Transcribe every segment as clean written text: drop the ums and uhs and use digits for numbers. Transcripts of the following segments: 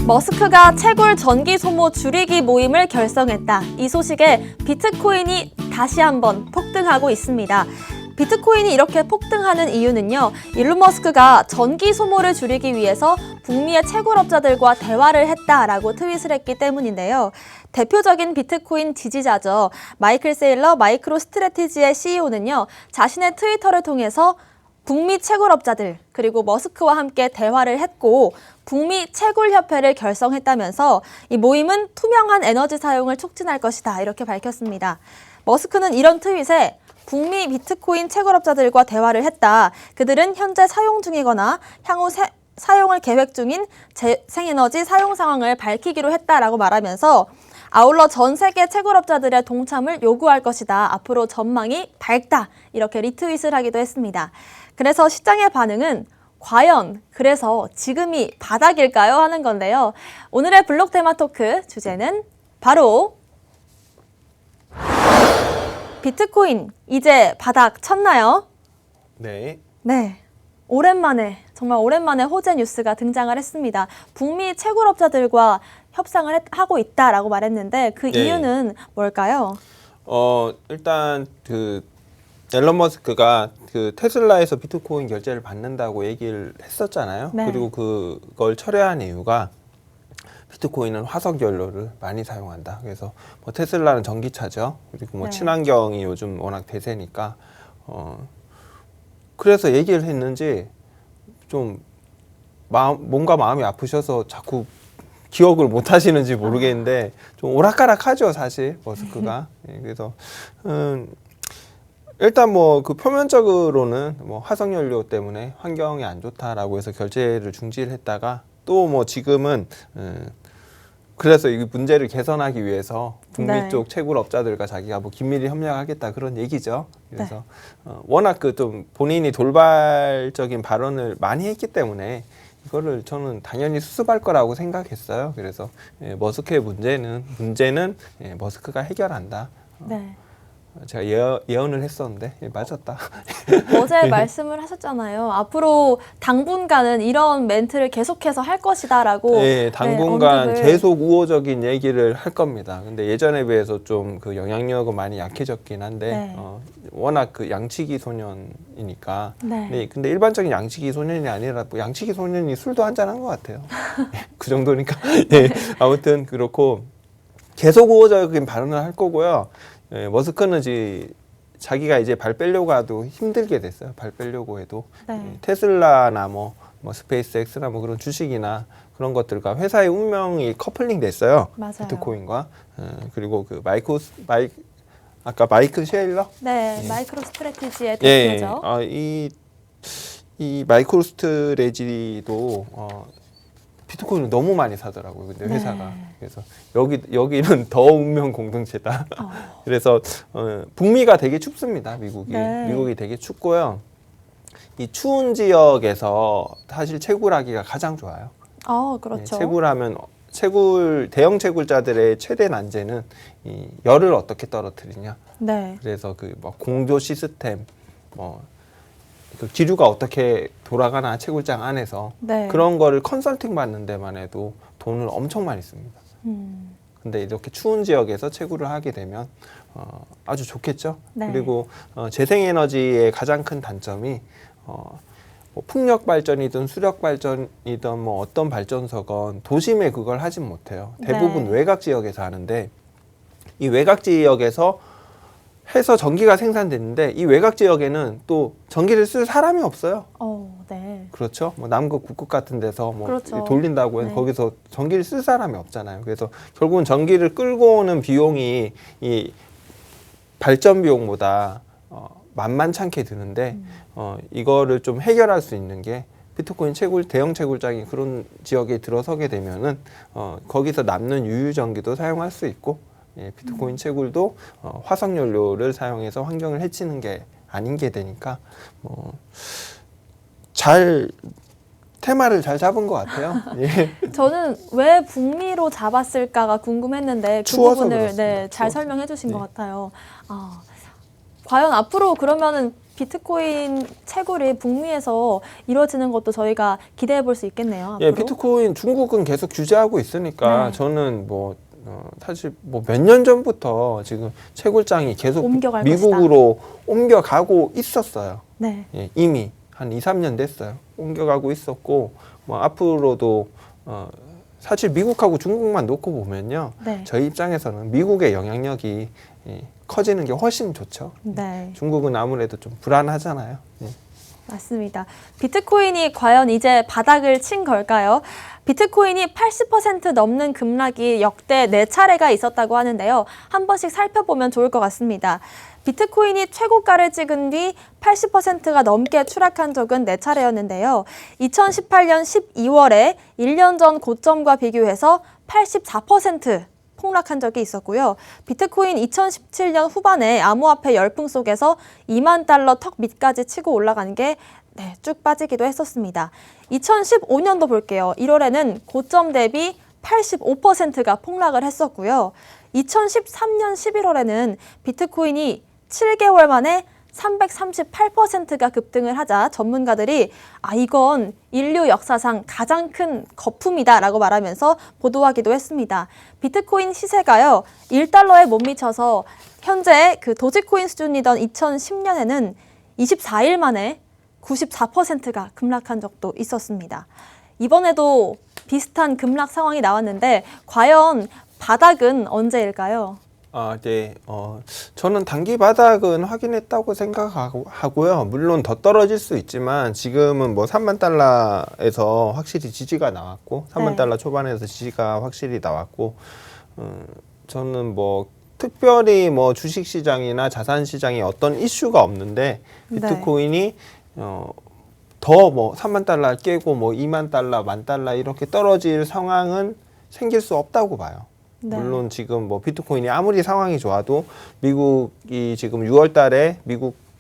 머스크가 채굴 전기 소모 줄이기 모임을 결성했다. 이 소식에 비트코인이 다시 한번 폭등하고 있습니다. 비트코인이 이렇게 폭등하는 이유는요, 일론 머스크가 전기 소모를 줄이기 위해서 북미의 채굴업자들과 대화를 했다라고 트윗을 했기 때문인데요. 대표적인 비트코인 지지자죠. 마이클 세일러 마이크로 스트래티지의 CEO는요, 자신의 트위터를 통해서 북미 채굴업자들 그리고 머스크와 함께 대화를 했고 북미 채굴협회를 결성했다면서 이 모임은 투명한 에너지 사용을 촉진할 것이다 이렇게 밝혔습니다. 머스크는 이런 트윗에 북미 비트코인 채굴업자들과 대화를 했다. 그들은 현재 사용 중이거나 향후 사용을 계획 중인 재생에너지 사용 상황을 밝히기로 했다라고 말하면서 아울러 전 세계 채굴업자들의 동참을 요구할 것이다. 앞으로 전망이 밝다. 이렇게 리트윗을 하기도 했습니다. 그래서 시장의 반응은 과연 그래서 지금이 바닥일까요? 하는 건데요. 오늘의 블록 테마 토크 주제는 바로 비트코인 이제 바닥 쳤나요? 네. 네. 오랜만에 정말 오랜만에 호재 뉴스가 등장을 했습니다. 북미 채굴업자들과 협상을 하고 있다라고 말했는데 그 네. 이유는 뭘까요? 일단 앨런 머스크가 테슬라에서 비트코인 결제를 받는다고 얘기를 했었잖아요. 네. 그리고 그걸 철회한 이유가 비트코인은 화석 연료를 많이 사용한다. 그래서 뭐 테슬라는 전기차죠. 그리고 뭐 네. 친환경이 요즘 워낙 대세니까 그래서 얘기를 했는지 좀 뭔가 마음이 아프셔서 자꾸 기억을 못 하시는지 모르겠는데 좀 오락가락하죠, 사실 머스크가. 예, 그래서 일단 뭐 그 표면적으로는 뭐 화석 연료 때문에 환경이 안 좋다라고 해서 결제를 중지를 했다가 또 뭐 지금은 그래서 이 문제를 개선하기 위해서 북미 네. 쪽 채굴업자들과 자기가 뭐 긴밀히 협력하겠다 그런 얘기죠. 그래서 워낙 좀 본인이 돌발적인 발언을 많이 했기 때문에 이거를 저는 당연히 수습할 거라고 생각했어요. 그래서 머스크의 문제는 머스크가 해결한다. 네. 제가 예언을 했었는데 맞았다. 어제 말씀을 하셨잖아요. 앞으로 당분간은 이런 멘트를 계속해서 할 것이다라고. 네, 당분간 언급을. 계속 우호적인 얘기를 할 겁니다. 근데 예전에 비해서 좀 그 영향력은 많이 약해졌긴 한데 네. 워낙 그 양치기 소년이니까. 네. 근데 일반적인 양치기 소년이 아니라 뭐 양치기 소년이 술도 한잔 한 것 같아요. 그 정도니까. 네, 아무튼 그렇고 계속 우호적인 발언을 할 거고요. 머스크는 자기가 이제 발 빼려고 해도 힘들게 됐어요. 발 빼려고 해도. 네. 테슬라나 뭐 스페이스X나 뭐 그런 주식이나 그런 것들과 회사의 운명이 커플링 됐어요. 맞아요. 비트코인과. 그리고 아까 마이크 셰일러? 네, 마이크로 스트래티지의 예. 대표죠. 이 마이크로 스트레지도 비트코인을 너무 많이 사더라고요. 근데 회사가. 네. 그래서 여기는 더 운명 공동체다. 그래서 북미가 되게 춥습니다. 미국이. 네. 미국이 되게 춥고요. 이 추운 지역에서 사실 채굴하기가 가장 좋아요. 그렇죠. 채굴하면 대형 채굴자들의 최대 난제는 이 열을 어떻게 떨어뜨리냐. 네. 그래서 뭐 공조 시스템, 그 기류가 어떻게 돌아가나 채굴장 안에서 네. 그런 거를 컨설팅 받는 데만 해도 돈을 엄청 많이 씁니다. 근데 이렇게 추운 지역에서 채굴을 하게 되면 아주 좋겠죠. 네. 그리고 재생에너지의 가장 큰 단점이 뭐 풍력 발전이든 수력 발전이든 뭐 어떤 발전소건 도심에 그걸 하진 못해요. 대부분 네. 외곽 지역에서 하는데 이 외곽 지역에서 해서 전기가 생산됐는데 이 외곽 지역에는 또 전기를 쓸 사람이 없어요. 네. 그렇죠. 뭐 남극, 북극 같은 데서 뭐 그렇죠. 돌린다고 해서 네. 거기서 전기를 쓸 사람이 없잖아요. 그래서 결국은 전기를 끌고 오는 비용이 이 발전 비용보다 만만찮게 드는데 이거를 좀 해결할 수 있는 게 비트코인 대형 채굴장이 그런 지역에 들어서게 되면은 거기서 남는 유유 전기도 사용할 수 있고 비트코인 채굴도 화석 연료를 사용해서 환경을 해치는 게 아닌 게 되니까 테마를 잘 잡은 것 같아요. 예. 저는 왜 북미로 잡았을까가 궁금했는데 그 추워서 부분을 그렇습니다. 잘 추워서. 설명해 주신 것 같아요. 과연 앞으로 그러면은 비트코인 채굴이 북미에서 이루어지는 것도 저희가 기대해 볼 수 있겠네요. 예, 앞으로. 비트코인 중국은 계속 규제하고 있으니까 네. 저는 뭐 사실 뭐 몇 년 전부터 지금 채굴장이 계속 옮겨갈 미국으로 옮겨가고 있었어요. 네. 예, 이미 한 2, 3년 됐어요. 옮겨가고 있었고 뭐 앞으로도 사실 미국하고 중국만 놓고 보면요. 네. 저희 입장에서는 미국의 영향력이 커지는 게 훨씬 좋죠. 네. 중국은 아무래도 좀 불안하잖아요. 예. 맞습니다. 비트코인이 과연 이제 바닥을 친 걸까요? 비트코인이 80% 넘는 급락이 역대 4차례가 있었다고 하는데요. 한 번씩 살펴보면 좋을 것 같습니다. 비트코인이 최고가를 찍은 뒤 80%가 넘게 추락한 적은 4차례였는데요. 2018년 12월에 1년 전 고점과 비교해서 84% 폭락한 적이 있었고요. 비트코인 2017년 후반에 암호화폐 열풍 속에서 2만 달러 턱 밑까지 치고 올라간 게 쭉 빠지기도 했었습니다. 2015년도 볼게요. 1월에는 고점 대비 85%가 폭락을 했었고요. 2013년 11월에는 비트코인이 7개월 만에 338%가 급등을 하자 전문가들이 이건 인류 역사상 가장 큰 거품이다라고 말하면서 보도하기도 했습니다. 비트코인 시세가요, 1달러에 못 미쳐서 현재 그 도지코인 수준이던 2010년에는 24일 만에 94%가 급락한 적도 있었습니다. 이번에도 비슷한 급락 상황이 나왔는데 과연 바닥은 언제일까요? 네. 저는 단기 바닥은 확인했다고 생각하고요. 물론 더 떨어질 수 있지만 지금은 뭐 3만 달러에서 확실히 지지가 나왔고 3만 네. 달러 초반에서 지지가 확실히 나왔고 저는 뭐 특별히 뭐 주식 시장이나 자산 시장에 어떤 이슈가 없는데 비트코인이 더 뭐 3만 달러 깨고 뭐 2만 달러, 만 달러 이렇게 떨어질 상황은 생길 수 없다고 봐요. 네. 물론 지금 뭐 비트코인이 아무리 상황이 좋아도 미국이 지금 6월 달에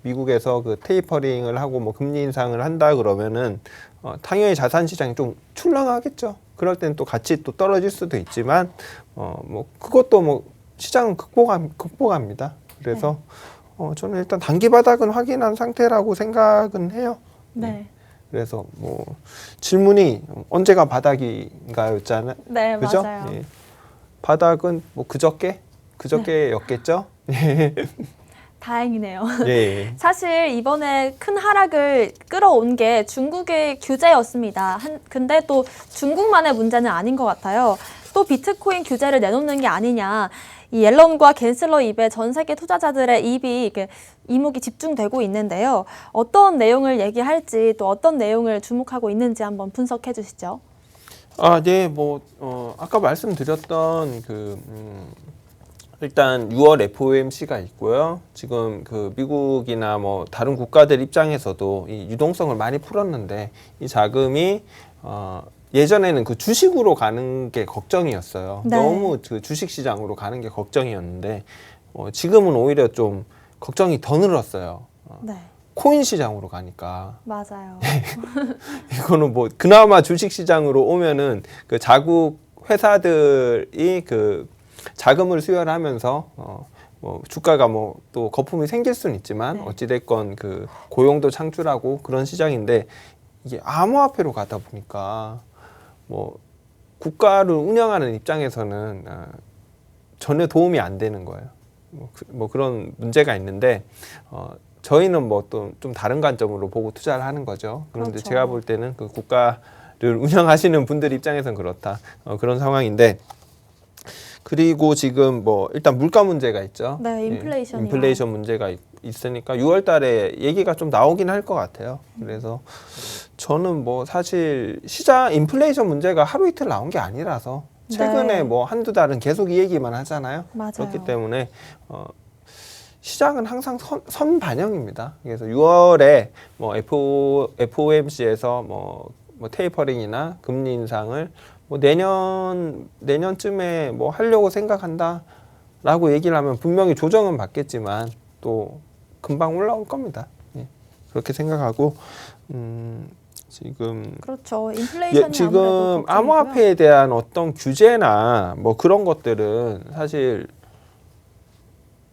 미국에서 그 테이퍼링을 하고 뭐 금리 인상을 한다 그러면은 당연히 자산 시장이 좀 출렁하겠죠. 그럴 때는 또 같이 또 떨어질 수도 있지만 뭐 그것도 뭐 시장은 극복합니다. 그래서 저는 일단 단기 바닥은 확인한 상태라고 생각은 해요. 네. 그래서 뭐 질문이 언제가 바닥인가였잖아요. 네, 그죠? 맞아요. 예. 바닥은 뭐 그저께였겠죠? 다행이네요. 예. 사실 이번에 큰 하락을 끌어온 게 중국의 규제였습니다. 근데 또 중국만의 문제는 아닌 것 같아요. 또 비트코인 규제를 내놓는 게 아니냐. 이 옐런과 갠슬러 입에 전 세계 투자자들의 이목이 집중되고 있는데요. 어떤 내용을 얘기할지 또 어떤 내용을 주목하고 있는지 한번 분석해 주시죠. 네, 뭐 아까 말씀드렸던 일단 6월 FOMC가 있고요. 지금 그 미국이나 뭐 다른 국가들 입장에서도 이 유동성을 많이 풀었는데 이 자금이 예전에는 그 주식으로 가는 게 걱정이었어요. 네. 너무 그 주식 시장으로 가는 게 걱정이었는데 지금은 오히려 좀 걱정이 더 늘었어요. 네, 코인 시장으로 가니까. 맞아요. 이거는 뭐 그나마 주식 시장으로 오면은 그 자국 회사들이 그 자금을 수혈하면서 뭐 주가가 뭐 또 거품이 생길 수는 있지만 네. 어찌됐건 그 고용도 창출하고 그런 시장인데 이게 암호화폐로 가다 보니까 뭐 국가를 운영하는 입장에서는 전혀 도움이 안 되는 거예요. 뭐 그런 문제가 있는데 저희는 뭐 또 좀 다른 관점으로 보고 투자를 하는 거죠. 그런데 그렇죠. 제가 볼 때는 그 국가를 운영하시는 분들 입장에서는 그렇다. 그런 상황인데 그리고 지금 뭐 일단 물가 문제가 있죠. 네, 인플레이션이요. 인플레이션 문제가 있으니까 6월 달에 얘기가 좀 나오긴 할 것 같아요. 그래서 저는 뭐 사실 시장 인플레이션 문제가 하루 이틀 나온 게 아니라서 최근에 네. 뭐 한두 달은 계속 이 얘기만 하잖아요. 맞아요. 그렇기 때문에 시장은 항상 선 반영입니다. 그래서 6월에 뭐 FOMC에서 뭐 테이퍼링이나 금리 인상을 뭐 내년쯤에 뭐 하려고 생각한다라고 얘기를 하면 분명히 조정은 받겠지만 또 금방 올라올 겁니다. 예, 그렇게 생각하고 지금 그렇죠. 인플레이션이 지금 아무래도 암호화폐에 대한 어떤 규제나 뭐 그런 것들은 사실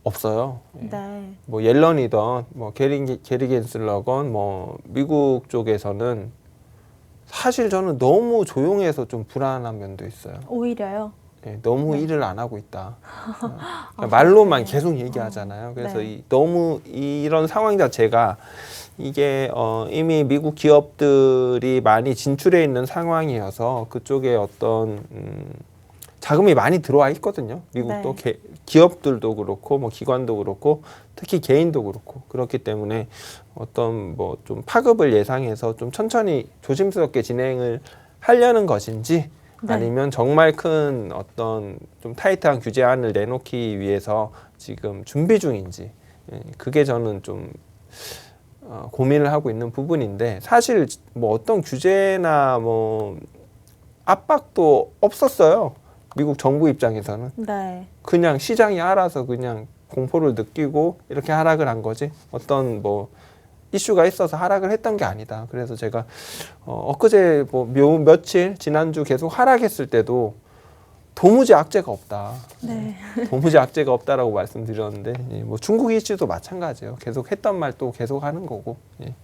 없어요. 예. 네. 뭐 옐런이던 뭐 게리 겐슬러건 뭐 미국 쪽에서는 사실 저는 너무 조용해서 좀 불안한 면도 있어요. 오히려요. 예, 너무 네. 일을 안 하고 있다. 그러니까 말로만 네. 계속 얘기하잖아요. 그래서 네. 너무 이런 상황 자체가 이게 이미 미국 기업들이 많이 진출해 있는 상황이어서 그쪽에 어떤 자금이 많이 들어와 있거든요. 미국도 네. 기업들도 그렇고 뭐 기관도 그렇고 특히 개인도 그렇고 그렇기 때문에 어떤 뭐 좀 파급을 예상해서 좀 천천히 조심스럽게 진행을 하려는 것인지 네. 아니면 정말 큰 어떤 좀 타이트한 규제안을 내놓기 위해서 지금 준비 중인지 그게 저는 좀 고민을 하고 있는 부분인데 사실 뭐 어떤 규제나 뭐 압박도 없었어요. 미국 정부 입장에서는 네. 그냥 시장이 알아서 그냥 공포를 느끼고 이렇게 하락을 한 거지 어떤 뭐 이슈가 있어서 하락을 했던 게 아니다. 그래서 제가 엊그제 뭐 며칠 지난주 계속 하락했을 때도 도무지 악재가 없다. 네. 도무지 악재가 없다라고 말씀드렸는데 예, 뭐 중국 이슈도 마찬가지예요. 계속 했던 말 또 계속 하는 거고 예,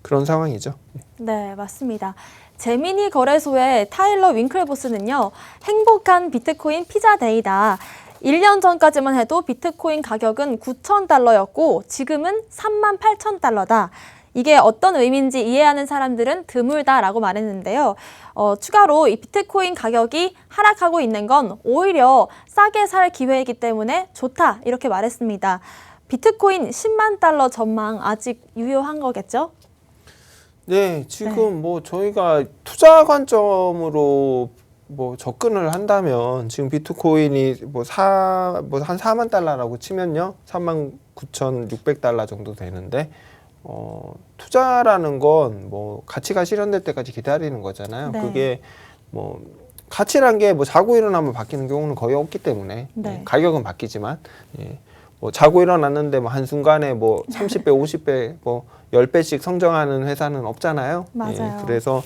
그런 상황이죠. 네, 맞습니다. 제미니 거래소의 타일러 윙클보스는요, 행복한 비트코인 피자데이다. 1년 전까지만 해도 비트코인 가격은 9,000달러였고 지금은 38,000달러다. 이게 어떤 의미인지 이해하는 사람들은 드물다라고 말했는데요. 추가로 이 비트코인 가격이 하락하고 있는 건 오히려 싸게 살 기회이기 때문에 좋다 이렇게 말했습니다. 비트코인 10만 달러 전망 아직 유효한 거겠죠? 네, 지금 뭐 저희가 투자 관점으로 뭐 접근을 한다면 지금 비트코인이 뭐 한 4만 달러라고 치면요. 39,600달러 정도 되는데 투자라는 건 뭐 가치가 실현될 때까지 기다리는 거잖아요. 네. 그게 뭐 가치란 게 뭐 자고 일어나면 바뀌는 경우는 거의 없기 때문에 네. 예, 가격은 바뀌지만 예, 뭐 자고 일어났는데 뭐 한순간에 뭐 30배, 50배, 뭐 10배씩 성장하는 회사는 없잖아요. 맞아요. 예, 그래서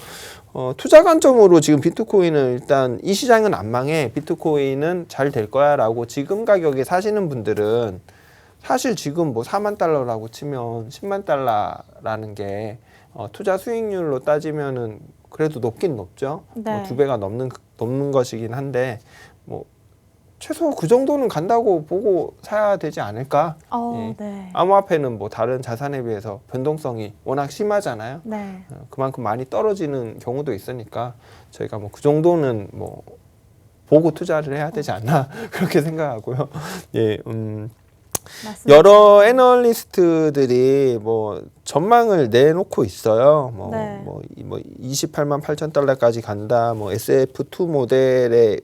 투자 관점으로 지금 비트코인은 일단 이 시장은 안 망해. 비트코인은 잘 될 거야 라고 지금 가격에 사시는 분들은 사실 지금 뭐 4만 달러라고 치면 10만 달러라는 게 투자 수익률로 따지면은 그래도 높긴 높죠. 네. 뭐 2배가 넘는 것이긴 한데 뭐 최소 그 정도는 간다고 보고 사야 되지 않을까? 예. 네. 암호화폐는 뭐 다른 자산에 비해서 변동성이 워낙 심하잖아요. 네. 그만큼 많이 떨어지는 경우도 있으니까 저희가 뭐 그 정도는 뭐 보고 투자를 해야 되지 않나 그렇게 생각하고요. 예, 맞습니다. 여러 애널리스트들이 뭐 전망을 내놓고 있어요. 네. 뭐 28만 8천 달러까지 간다. 뭐 SF2 모델의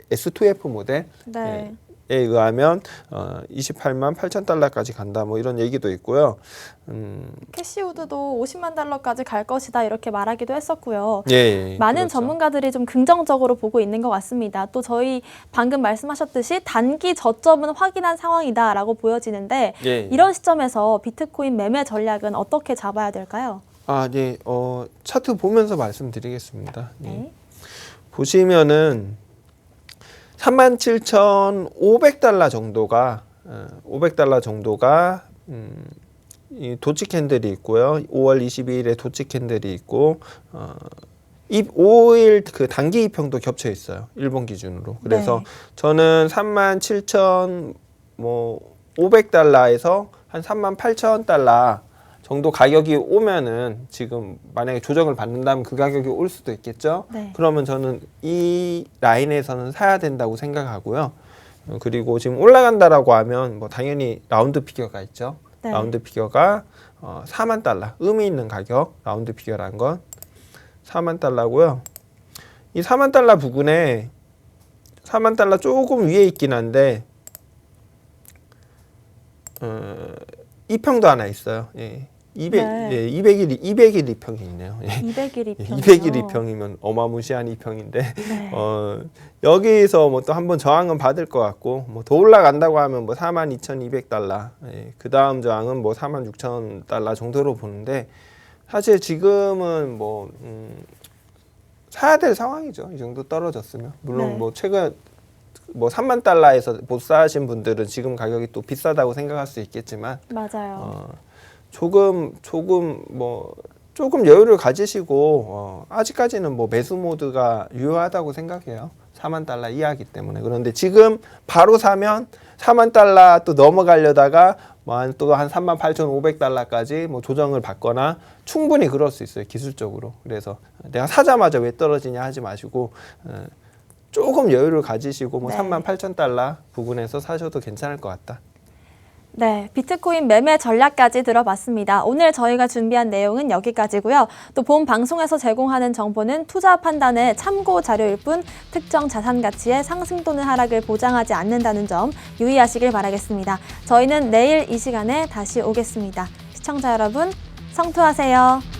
S2F 모델 네. 에 의하면 28만 8천 달러까지 간다. 뭐 이런 얘기도 있고요. 캐시우드도 50만 달러까지 갈 것이다 이렇게 말하기도 했었고요. 예, 많은 그렇죠. 전문가들이 좀 긍정적으로 보고 있는 것 같습니다. 또 저희 방금 말씀하셨듯이 단기 저점은 확인한 상황이다라고 보여지는데 예. 이런 시점에서 비트코인 매매 전략은 어떻게 잡아야 될까요? 네. 차트 보면서 말씀드리겠습니다. 예. 네. 보시면은 37,500달러 정도가 500달러 정도가 이 도치 캔들이 있고요. 5월 22일에 도치 캔들이 있고 5일 그 단기 이평도 겹쳐 있어요. 일본 기준으로. 그래서 네. 저는 37,500달러에서 한 38,000달러 정도 가격이 오면은 지금 만약에 조정을 받는다면 그 가격이 올 수도 있겠죠. 네. 그러면 저는 이 라인에서는 사야 된다고 생각하고요. 그리고 지금 올라간다라고 하면 뭐 당연히 라운드 피겨가 있죠. 네. 라운드 피겨가 4만 달러 의미 있는 가격 라운드 피겨라는 건 4만 달러고요. 이 4만 달러 부근에 4만 달러 조금 위에 있긴 한데 이평도 하나 있어요. 예. 200, 네. 예, 200일 이평이 있네요. 예. 200일 이평. 200일 이평이면 어마무시한 이평인데 네. 여기서 뭐 또 한번 저항은 받을 것 같고 뭐 더 올라간다고 하면 뭐 42,200달러 예, 그 다음 저항은 뭐 46,000달러 정도로 보는데 사실 지금은 뭐 사야 될 상황이죠. 이 정도 떨어졌으면 물론 네. 뭐 최근 뭐 3만 달러에서 못 사신 분들은 지금 가격이 또 비싸다고 생각할 수 있겠지만 맞아요. 조금 여유를 가지시고 아직까지는 뭐 매수 모드가 유효하다고 생각해요. 4만 달러 이하이기 때문에. 그런데 지금 바로 사면 4만 달러 또 넘어가려다가 또 한 38,500달러까지 뭐 조정을 받거나 충분히 그럴 수 있어요. 기술적으로. 그래서 내가 사자마자 왜 떨어지냐 하지 마시고 조금 여유를 가지시고 뭐 네. 38,000달러 부근에서 사셔도 괜찮을 것 같다. 네, 비트코인 매매 전략까지 들어봤습니다. 오늘 저희가 준비한 내용은 여기까지고요. 또 본 방송에서 제공하는 정보는 투자 판단의 참고 자료일 뿐 특정 자산 가치의 상승 또는 하락을 보장하지 않는다는 점 유의하시길 바라겠습니다. 저희는 내일 이 시간에 다시 오겠습니다. 시청자 여러분, 성투하세요.